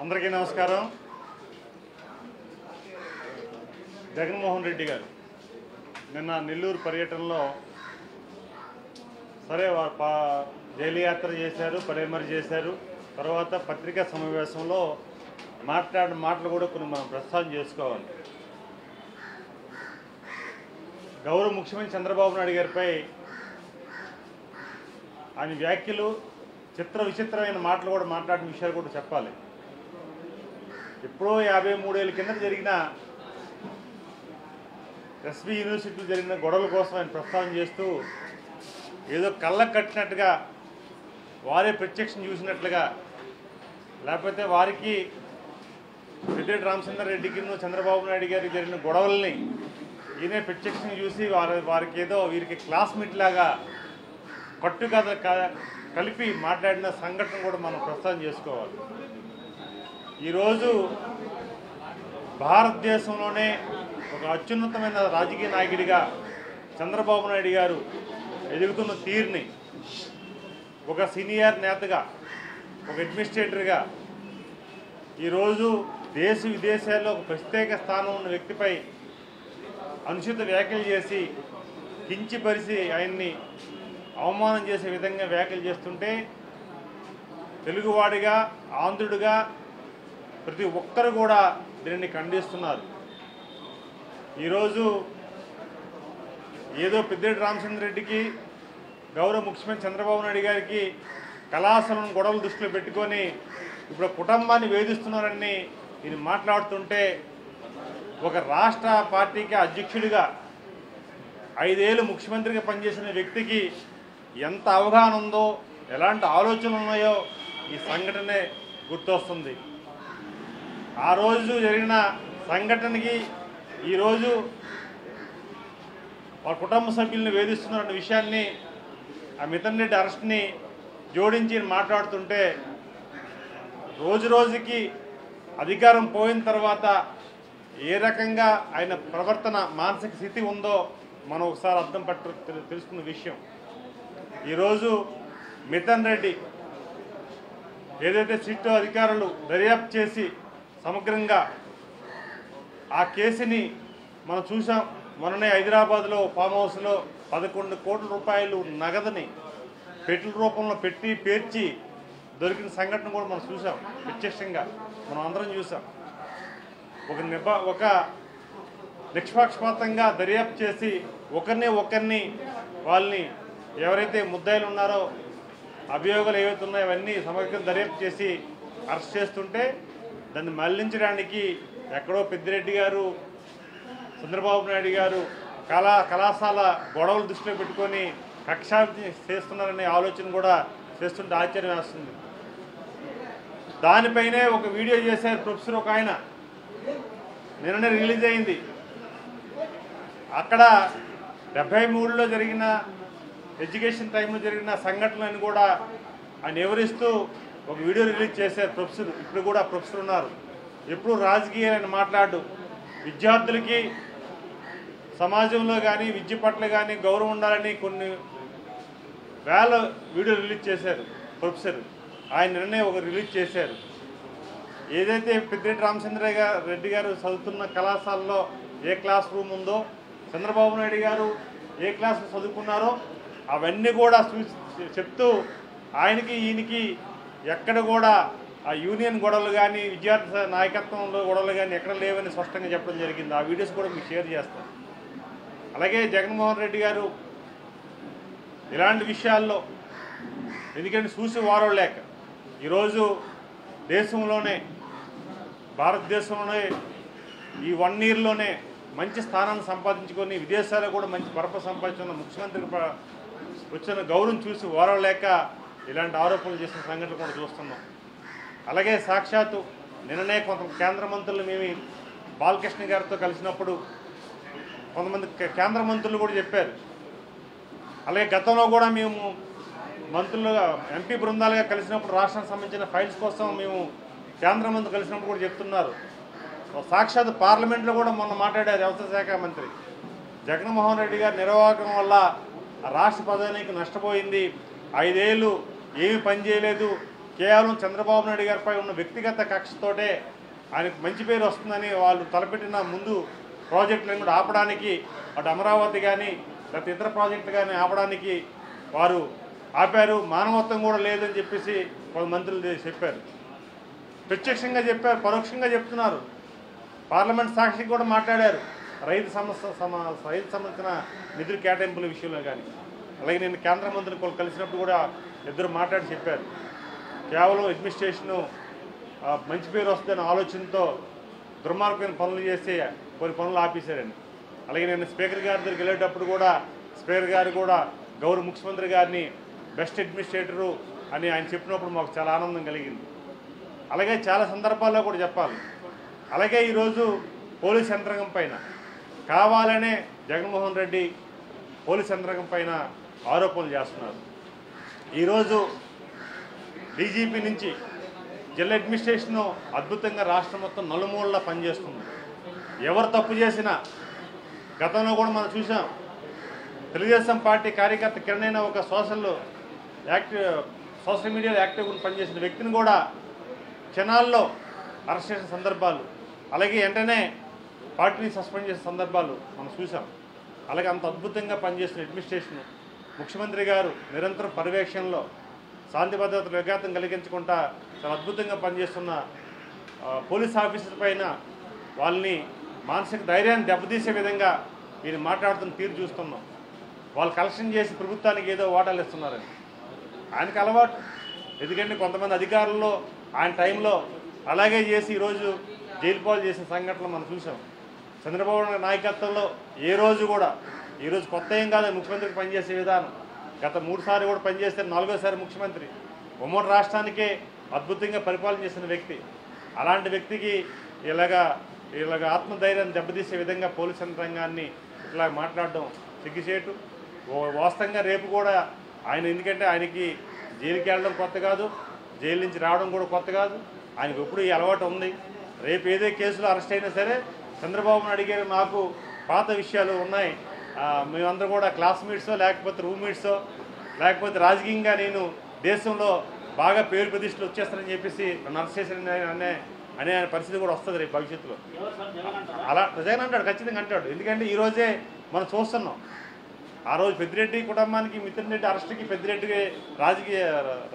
అందరికీ నమస్కారం. జగన్మోహన్ రెడ్డి గారు నిన్న నెల్లూరు పర్యటనలో సరే జైలు యాత్ర చేశారు, పడేమరి చేశారు. తర్వాత పత్రికా సమావేశంలో మాట్లాడిన మాటలు కూడా కొన్ని మనం ప్రస్తావన చేసుకోవాలి. గౌరవ ముఖ్యమంత్రి చంద్రబాబు నాయుడు గారిపై ఆయన వ్యాఖ్యలు విచిత్రమైన మాటలు కూడా మాట్లాడిన విషయాలు కూడా చెప్పాలి. ఎప్పుడో 53 ఏళ్ళ కింద జరిగిన ఎస్వి యూనివర్సిటీలో జరిగిన గొడవల కోసం ఆయన ప్రస్తావన చేస్తూ ఏదో కళ్ళకు కట్టినట్టుగా, వారే ప్రత్యక్షం చూసినట్లుగా, లేకపోతే వారికి పెద్దిరెడ్డి రామచంద్రారెడ్డికి చంద్రబాబు నాయుడు గారికి జరిగిన గొడవల్ని ఈయనే ప్రత్యక్షం చూసి వారికి ఏదో వీరికి క్లాస్మేట్ లాగా కట్టుకథ కలిపి మాట్లాడిన సంఘటన కూడా మనం ప్రస్తావన చేసుకోవాలి. ఈరోజు భారతదేశంలోనే ఒక అత్యున్నతమైన రాజకీయ నాయకుడిగా చంద్రబాబు నాయుడు గారు ఎదుగుతున్న తీరుని, ఒక సీనియర్ నేతగా, ఒక అడ్మినిస్ట్రేటర్గా ఈరోజు దేశ విదేశాల్లో ఒక ప్రత్యేక స్థానం ఉన్న వ్యక్తిపై అనుచిత వ్యాఖ్యలు చేసి కించపరిచి ఆయన్ని అవమానం చేసే విధంగా వ్యాఖ్యలు చేస్తుంటే తెలుగువాడిగా, ఆంధ్రుడిగా ప్రతి ఒక్కరు కూడా దీనిని ఖండిస్తున్నారు. ఈరోజు ఏదో పెద్దిరెడ్డి రామచంద్రారెడ్డికి, గౌరవ ముఖ్యమంత్రి చంద్రబాబు నాయుడు గారికి కళాశాలను గొడవలు దృష్టిలో పెట్టుకొని ఇప్పుడు కుటుంబాన్ని వేధిస్తున్నారని ఈయన మాట్లాడుతుంటే, ఒక రాష్ట్ర పార్టీకి అధ్యక్షుడిగా 5 ఏళ్ళు ముఖ్యమంత్రిగా పనిచేసిన వ్యక్తికి ఎంత అవగాహన ఉందో, ఎలాంటి ఆలోచనలు ఉన్నాయో ఈ సంఘటనే గుర్తొస్తుంది. ఆ రోజు జరిగిన సంఘటనకి ఈరోజు వాళ్ళ కుటుంబ సభ్యుల్ని వేధిస్తున్నారన్న విషయాన్ని, ఆ మిథున్ రెడ్డి అరెస్ట్ని జోడించి మాట్లాడుతుంటే, రోజు రోజుకి అధికారం పోయిన తర్వాత ఏ రకంగా ఆయన ప్రవర్తన, మానసిక స్థితి ఉందో మనం ఒకసారి అర్థం తెలుసుకున్న విషయం. ఈరోజు మిథున్ రెడ్డి ఏదైతే సిట్ అధికారులు దర్యాప్తు చేసి సమగ్రంగా ఆ కేసుని మనం చూసాం. మొన్ననే హైదరాబాద్లో ఫామ్ హౌస్లో 11 కోట్ల రూపాయలు నగదుని పెట్టెల రూపంలో పెట్టి పేర్చి దొరికిన సంఘటన కూడా మనం చూసాం. ప్రత్యక్షంగా మనం అందరం చూసాం. ఒక నిష్పక్షపాతంగా దర్యాప్తు చేసి ఒకరిని వాళ్ళని ఎవరైతే ముద్దాయిలు ఉన్నారో, అభియోగాలు ఏవైతే ఉన్నాయో అవన్నీ సమగ్ర దర్యాప్తు చేసి అరెస్ట్ చేస్తుంటే, దాన్ని మళ్లించడానికి ఎక్కడో పెద్దిరెడ్డి గారు, చంద్రబాబు నాయుడు గారు కళాశాల గొడవలు దృష్టిలో పెట్టుకొని కక్షాభివృద్ధి చేస్తున్నారనే ఆలోచన కూడా చేస్తుంటే ఆశ్చర్యం వేస్తుంది. దానిపైనే ఒక వీడియో చేశారు ప్రొఫెసర్ ఒక ఆయన, నిన్ననే రిలీజ్ అయింది. అక్కడ 73లో జరిగిన ఎడ్యుకేషన్ టైంలో జరిగిన సంఘటనలను కూడా ఆయన వివరిస్తూ ఒక వీడియో రిలీజ్ చేశారు ప్రొఫెసర్. ఇప్పుడు కూడా ప్రొఫెసర్ ఉన్నారు. ఎప్పుడు రాజకీయాలను మాట్లాడు, విద్యార్థులకి సమాజంలో కానీ విద్య పట్ల కానీ గౌరవం ఉండాలని కొన్ని వేల వీడియో రిలీజ్ చేశారు ప్రొఫెసర్. ఆయన నిన్నే ఒక రిలీజ్ చేశారు. ఏదైతే పెద్దిరెడ్డి రామచంద్రారెడ్డి గారు చదువుతున్న కళాశాలలో ఏ క్లాస్ రూమ్ ఉందో, చంద్రబాబు నాయుడు గారు ఏ క్లాస్ చదువుకున్నారో అవన్నీ కూడా చెప్తూ ఆయనకి ఈయనకి ఎక్కడ కూడా ఆ యూనియన్ గొడవలు కానీ, విద్యార్థి నాయకత్వంలో గొడవలు కానీ ఎక్కడ లేవని స్పష్టంగా చెప్పడం జరిగింది. ఆ వీడియోస్ కూడా మీకు షేర్ చేస్తాను. అలాగే జగన్మోహన్ రెడ్డి గారు ఇలాంటి విషయాల్లో, ఎందుకంటే చూసి వారలేక ఈరోజు దేశంలోనే, భారతదేశంలోనే ఈ 1 ఇయర్లోనే మంచి స్థానాన్ని సంపాదించుకొని విదేశాల్లో కూడా మంచి పరప సంపాదించుకున్న ముఖ్యమంత్రికి వచ్చిన గౌరవం చూసి ఓరవలేక ఇలాంటి ఆరోపణలు చేసిన సంఘటనలు కూడా చూస్తున్నాం. అలాగే సాక్షాత్తు నిన్ననే కొంత కేంద్ర మంత్రులు మేము బాలకృష్ణ గారితో కలిసినప్పుడు కొంతమంది కేంద్ర మంత్రులు కూడా చెప్పారు. అలాగే గతంలో కూడా మేము మంత్రులుగా, ఎంపీ బృందాలుగా కలిసినప్పుడు రాష్ట్రానికి సంబంధించిన ఫైల్స్ కోసం మేము కేంద్ర మంత్రులు కలిసినప్పుడు కూడా చెప్తున్నారు. సాక్షాత్ పార్లమెంట్లో కూడా మొన్న మాట్లాడారు వ్యవసాయ శాఖ మంత్రి. జగన్మోహన్ రెడ్డి గారి నిర్వాహకం వల్ల రాష్ట్ర ప్రజానికి నష్టపోయింది, 5 ఏళ్ళు ఏమి పని చేయలేదు, కేవలం చంద్రబాబు నాయుడు గారిపై ఉన్న వ్యక్తిగత కక్షతోటే ఆయనకు మంచి పేరు వస్తుందని వాళ్ళు తలపెట్టిన ముందు ప్రాజెక్టులను కూడా ఆపడానికి, అటు అమరావతి కానీ లేకపోతే ఇతర ప్రాజెక్టులు కానీ ఆపడానికి వారు ఆపారు. మానవత్వం కూడా లేదని చెప్పేసి వాళ్ళ మంత్రులు చెప్పారు. ప్రత్యక్షంగా చెప్పారు, పరోక్షంగా చెప్తున్నారు. పార్లమెంట్ సాక్షికి కూడా మాట్లాడారు రైతు సంబంధించిన నిధుల కేటాయింపుల విషయంలో కానీ. అలాగే నేను కేంద్ర మంత్రులు కలిసినప్పుడు కూడా ఇద్దరు మాట్లాడి చెప్పారు. కేవలం అడ్మినిస్ట్రేషను మంచి పేరు వస్తుందనే ఆలోచనతో దుర్మార్గమైన పనులు చేసి కొన్ని పనులు ఆపేశారండి. అలాగే నేను స్పీకర్ గారి దగ్గరికి వెళ్ళేటప్పుడు కూడా స్పీకర్ గారు కూడా గౌరవ ముఖ్యమంత్రి గారిని బెస్ట్ అడ్మినిస్ట్రేటరు అని ఆయన చెప్పినప్పుడు మాకు చాలా ఆనందం కలిగింది. అలాగే చాలా సందర్భాల్లో కూడా చెప్పాలి. అలాగే ఈరోజు పోలీస్ యంత్రాంగం పైన కావాలనే జగన్మోహన్ రెడ్డి పోలీస్ యంత్రాంగం పైన ఆరోపణలు చేస్తున్నారు. ఈరోజు డీజీపీ నుంచి జిల్లా అడ్మినిస్ట్రేషను అద్భుతంగా రాష్ట్రం మొత్తం నలుమూలలా పనిచేస్తుంది. ఎవరు తప్పు చేసినా గతంలో కూడా మనం చూసాం. తెలుగుదేశం పార్టీ కార్యకర్త కిరణైన ఒక సోషల్ మీడియాలో యాక్టివ్గా పనిచేసిన వ్యక్తిని కూడా క్షణాల్లో అరెస్ట్ చేసిన సందర్భాలు, అలాగే వెంటనే పార్టీని సస్పెండ్ చేసిన సందర్భాలు మనం చూసాం. అలాగే అంత అద్భుతంగా పనిచేసిన అడ్మినిస్ట్రేషన్ ముఖ్యమంత్రి గారు నిరంతరం పర్యవేక్షణలో శాంతి భద్రతలు విఘాతం కలిగించకుండా చాలా అద్భుతంగా పనిచేస్తున్న పోలీస్ ఆఫీసర్ పైన వాళ్ళని మానసిక ధైర్యాన్ని దెబ్బతీసే విధంగా వీళ్ళు మాట్లాడుతున్న తీరు చూస్తున్నాం. వాళ్ళు కలెక్షన్ చేసి ప్రభుత్వానికి ఏదో వాటాలు ఇస్తున్నారని ఆయనకు అలవాటు. ఎందుకంటే కొంతమంది అధికారుల్లో ఆయన టైంలో అలాగే చేసి ఈరోజు జైలు పాలు చేసిన సంఘటనలు మనం చూసాం. చంద్రబాబు నాయుడు నాయకత్వంలో ఏ రోజు కూడా, ఈరోజు కొత్త ఏం కాదు ముఖ్యమంత్రికి పనిచేసే విధానం. గత 3 సార్లు కూడా పనిచేస్తే 4వసారి ముఖ్యమంత్రి, ఉమ్మడి రాష్ట్రానికే అద్భుతంగా పరిపాలన చేసిన వ్యక్తి. అలాంటి వ్యక్తికి ఇలాగ ఆత్మధైర్యాన్ని దెబ్బతీసే విధంగా పోలీస్ యంత్రాంగాన్ని ఇట్లా మాట్లాడడం సిగ్గుచేటు. వాస్తవంగా రేపు కూడా ఆయన, ఎందుకంటే ఆయనకి జైలుకి వెళ్ళడం కొత్త కాదు, జైలు నుంచి రావడం కూడా కొత్త కాదు. ఆయనకు ఎప్పుడు ఈ అలవాటు ఉంది. రేపు ఏదే కేసులో అరెస్ట్ అయినా సరే చంద్రబాబు నాయుడు గారు నాకు పాత విషయాలు ఉన్నాయి, మేమందరూ కూడా క్లాస్మేట్సో లేకపోతే రూమ్మేట్సో లేకపోతే రాజకీయంగా నేను దేశంలో బాగా పేరు ప్రతిష్టలు వచ్చేస్తానని చెప్పేసి నన్ను అరెస్ట్ చేసిన అనే పరిస్థితి కూడా వస్తుంది రేపు భవిష్యత్తులో. అలా జగన్ అంటాడు, ఖచ్చితంగా అంటాడు. ఎందుకంటే ఈరోజే మనం చూస్తున్నాం. ఆ రోజు పెద్దిరెడ్డి కుటుంబానికి మిథున్ రెడ్డి అరెస్ట్కి పెద్దిరెడ్డికి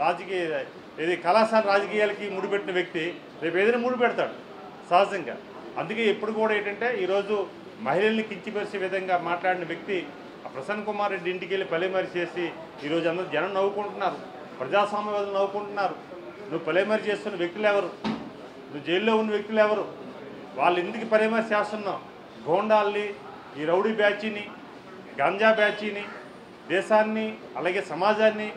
రాజకీయ ఇది కళాశాల రాజకీయాలకి ముడిపెట్టిన వ్యక్తి రేపు ఏదైనా ముడిపెడతాడు సహజంగా. అందుకే ఎప్పుడు కూడా ఏంటంటే ఈరోజు మహిళల్ని కించిపరిచే విధంగా మాట్లాడిన వ్యక్తి ప్రసన్న కుమార్ రెడ్డి ఇంటికి వెళ్ళి పలేమరి చేసి ఈరోజు అందరూ జనం నవ్వుకుంటున్నారు, ప్రజాస్వామ్యవాదులు నవ్వుకుంటున్నారు. నువ్వు పలేమరి చేస్తున్న వ్యక్తులు ఎవరు? నువ్వు జైల్లో ఉన్న వ్యక్తులు ఎవరు? వాళ్ళు ఎందుకు పలేమరి చేస్తున్నావు? గోండాల్ని, ఈ రౌడీ బ్యాచీని, గంజా బ్యాచీని, దేశాన్ని అలాగే సమాజాన్ని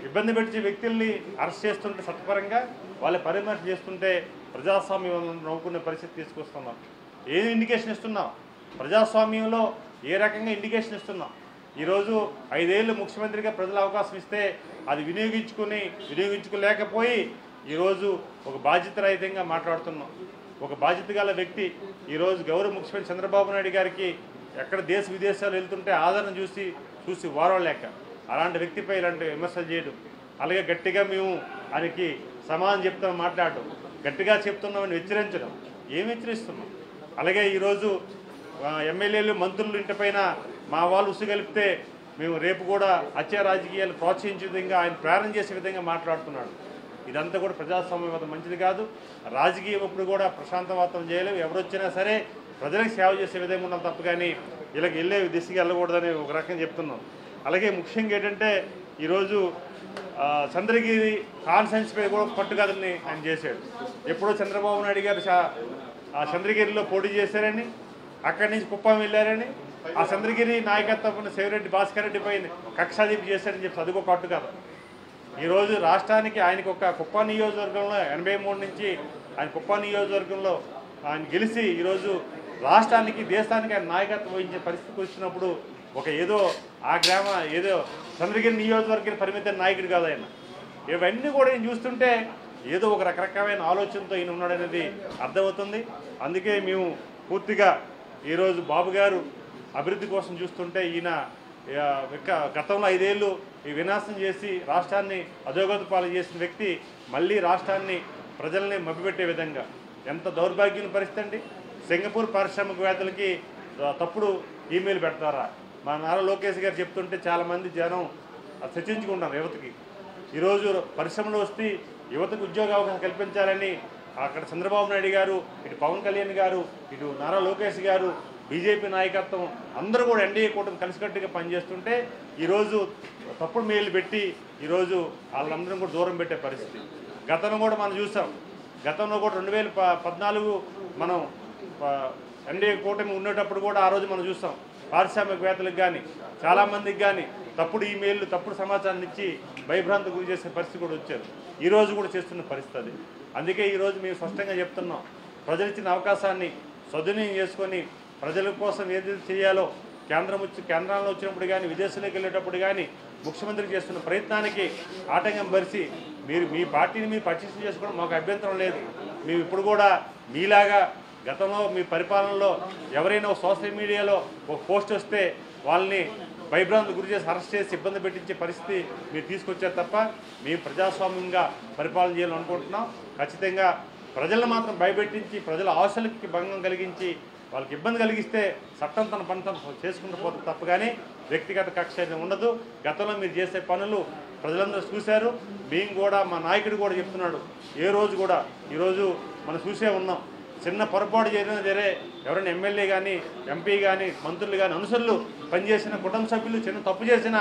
ఇబ్బంది పెట్టే వ్యక్తుల్ని అరెస్ట్ చేస్తుంటే చట్టపరంగా వాళ్ళ పరామర్శ చేస్తుంటే ప్రజాస్వామ్యం నవ్వుకునే పరిస్థితి తీసుకొస్తున్నాం. ఏం ఇండికేషన్ ఇస్తున్నాం? ప్రజాస్వామ్యంలో ఏ రకంగా ఇండికేషన్ ఇస్తున్నాం? ఈరోజు 5 ఏళ్ళు ముఖ్యమంత్రిగా ప్రజలు అవకాశం ఇస్తే అది వినియోగించుకోలేకపోయి ఈరోజు ఒక బాధ్యతారహితంగా మాట్లాడుతున్నాం. ఒక బాధ్యత గల వ్యక్తి ఈరోజు గౌరవ ముఖ్యమంత్రి చంద్రబాబు నాయుడు గారికి ఎక్కడ దేశ విదేశాలు వెళ్తుంటే ఆదరణ చూసి వారలేక అలాంటి వ్యక్తిపై ఇలాంటి విమర్శలు చేయడం, అలాగే గట్టిగా మేము ఆయనకి సమాధానం చెప్తామని మాట్లాడడం, గట్టిగా చెప్తున్నామని హెచ్చరించడం. ఏమి హెచ్చరిస్తున్నాం? అలాగే ఈరోజు ఎమ్మెల్యేలు మంత్రులు ఇంటిపైన మా వాళ్ళు ఉసుగలిపితే మేము రేపు కూడా హత్య రాజకీయాలు ప్రోత్సహించే విధంగా ఆయన ప్రేరణ చేసే విధంగా మాట్లాడుతున్నాడు. ఇదంతా కూడా ప్రజాస్వామ్యవాదం మంచిది కాదు. రాజకీయం ఇప్పుడు కూడా ప్రశాంతవాతం చేయలేము. ఎవరొచ్చినా సరే ప్రజలకు సేవ చేసే విధంగా ఉన్నాం తప్ప కానీ ఇలాగ వెళ్ళే దిశగా వెళ్ళకూడదని ఒక రకంగా చెప్తున్నాం. అలాగే ముఖ్యంగా ఏంటంటే ఈరోజు చంద్రగిరి కాన్ఫరెన్స్ పై కూడా పట్టుకథల్ని ఆయన చేశాడు. ఎప్పుడో చంద్రబాబు నాయుడు గారు చంద్రగిరిలో పోటీ చేశారని, అక్కడి నుంచి కుప్పం వెళ్ళారని, ఆ చంద్రగిరి నాయకత్వం శివరెడ్డి భాస్కర్ రెడ్డి పైన కక్షాదీపు చేశారని చెప్పి అదిగో పట్టుకథ. ఈరోజు రాష్ట్రానికి ఆయనకు ఒక కుప్పం నియోజకవర్గంలో 83 నుంచి ఆయన కుప్పం నియోజకవర్గంలో ఆయన గెలిచి ఈరోజు రాష్ట్రానికి దేశానికి ఆయన నాయకత్వం వహించే పరిస్థితికి వచ్చినప్పుడు ఏదో ఆ ఏదో చంద్రగిరి నియోజకవర్గానికి పరిమిత నాయకుడు కాదు ఆయన. ఇవన్నీ కూడా నేను చూస్తుంటే ఏదో ఒక రకరకమైన ఆలోచనతో ఈయన ఉన్నాడనేది అర్థమవుతుంది. అందుకే మేము పూర్తిగా ఈరోజు బాబు గారు అభివృద్ధి కోసం చూస్తుంటే ఈయన గతంలో 5 ఏళ్ళు ఈ వినాశం చేసి రాష్ట్రాన్ని అధోగతి పాలు చేసిన వ్యక్తి మళ్ళీ రాష్ట్రాన్ని ప్రజల్ని మభ్యపెట్టే విధంగా ఎంత దౌర్భాగ్యం పరిస్థితి అండి. సింగపూర్ పారిశ్రామికవేత్తలకి తప్పుడు ఈమెయిల్ పెడతారా? మా నారా లోకేష్ గారు చెప్తుంటే చాలామంది జనం చర్చించుకుంటారు. యువతకి ఈరోజు పరిశ్రమలు వస్తే యువతకు ఉద్యోగ అవకాశం కల్పించాలని అక్కడ చంద్రబాబు నాయుడు గారు, ఇటు పవన్ కళ్యాణ్ గారు, ఇటు నారా లోకేష్ గారు, బీజేపీ నాయకత్వం అందరూ కూడా ఎన్డీఏ కూటమి కలిసికట్టుగా పనిచేస్తుంటే ఈరోజు తప్పుడు మెయిల్ పెట్టి ఈరోజు వాళ్ళందరం కూడా దూరం పెట్టే పరిస్థితి. గతంలో కూడా మనం చూసాం. గతంలో కూడా 2014 మనం ఎన్డీఏ కూటమి ఉండేటప్పుడు కూడా ఆ రోజు మనం చూసాం. పారిశ్రామికవేత్తలకు కానీ చాలామందికి కానీ తప్పుడు ఈమెయిల్, తప్పుడు సమాచారాన్ని ఇచ్చి భయభ్రాంతి గురి చేసే పరిస్థితి కూడా వచ్చారు. ఈరోజు కూడా చేస్తున్న పరిస్థితి. అందుకే ఈరోజు మేము స్పష్టంగా చెప్తున్నాం, ప్రజలు ఇచ్చిన అవకాశాన్ని సద్వినియోగం చేసుకొని ప్రజల కోసం ఏది చేయాలో కేంద్రంలో వచ్చినప్పుడు కానీ విదేశాలకు వెళ్ళేటప్పుడు కానీ ముఖ్యమంత్రి చేస్తున్న ప్రయత్నానికి ఆటంకం పరిచి మీరు మీ పార్టీని మీరు పటిష్టం చేసుకోవడం మాకు అభ్యంతరం లేదు. మేము ఇప్పుడు కూడా మీలాగా గతంలో మీ పరిపాలనలో ఎవరైనా సోషల్ మీడియాలో ఒక పోస్ట్ వస్తే వాళ్ళని భయభ్రాంతి గురి చేసి అరెస్ట్ చేసి ఇబ్బంది పెట్టించే పరిస్థితి మీరు తీసుకొచ్చారు తప్ప మేము ప్రజాస్వామ్యంగా పరిపాలన చేయాలని అనుకుంటున్నాం. ఖచ్చితంగా ప్రజలను మాత్రం భయపెట్టించి ప్రజల ఆశలకి భంగం కలిగించి వాళ్ళకి ఇబ్బంది కలిగిస్తే చట్టం తన పని చేసుకుంటూ పోతుంది తప్ప కానీ వ్యక్తిగత కక్ష ఉండదు. గతంలో మీరు చేసే పనులు ప్రజలందరూ చూశారు. మేము కూడా మా నాయకుడు కూడా చెప్తున్నాడు. ఏ రోజు కూడా ఈరోజు మనం చూసే ఉన్నాం. చిన్న పొరపాటు చేసినా సరే ఎవరైనా ఎమ్మెల్యే కానీ ఎంపీ కానీ మంత్రులు కానీ అనుసరులు పనిచేసిన కుటుంబ సభ్యులు చిన్న తప్పు చేసినా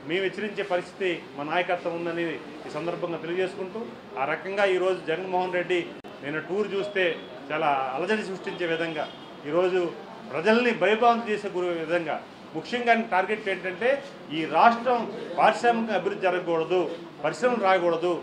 మేము హెచ్చరించే పరిస్థితి మా నాయకత్వం ఉందని ఈ సందర్భంగా తెలియజేసుకుంటూ ఆ రకంగా ఈరోజు జగన్మోహన్ రెడ్డి నేను టూర్ చూస్తే చాలా అలజడి సృష్టించే విధంగా ఈరోజు ప్రజల్ని భయభ్రాంతి చేసే విధంగా ముఖ్యంగా టార్గెట్ ఏంటంటే ఈ రాష్ట్రం పారిశ్రామిక అభివృద్ధి జరగకూడదు, పరిశ్రమలు రాకూడదు,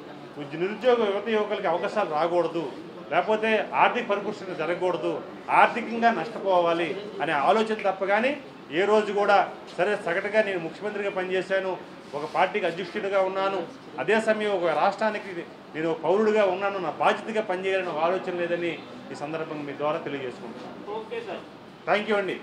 నిరుద్యోగ యువకులకి అవకాశాలు రాకూడదు, లేకపోతే ఆర్థిక పరిపుష్టత జరగకూడదు, ఆర్థికంగా నష్టపోవాలి అనే ఆలోచన తప్ప కానీ ఏ రోజు కూడా సరే సగటుగా నేను ముఖ్యమంత్రిగా పనిచేశాను, ఒక పార్టీకి అధ్యక్షుడిగా ఉన్నాను, అదే సమయం ఒక రాష్ట్రానికి నేను పౌరుడిగా ఉన్నాను, నా బాధ్యతగా పనిచేయాలని ఆలోచన లేదని ఈ సందర్భంగా మీ ద్వారా తెలియజేసుకుంటున్నాను. థ్యాంక్ యూ అండి.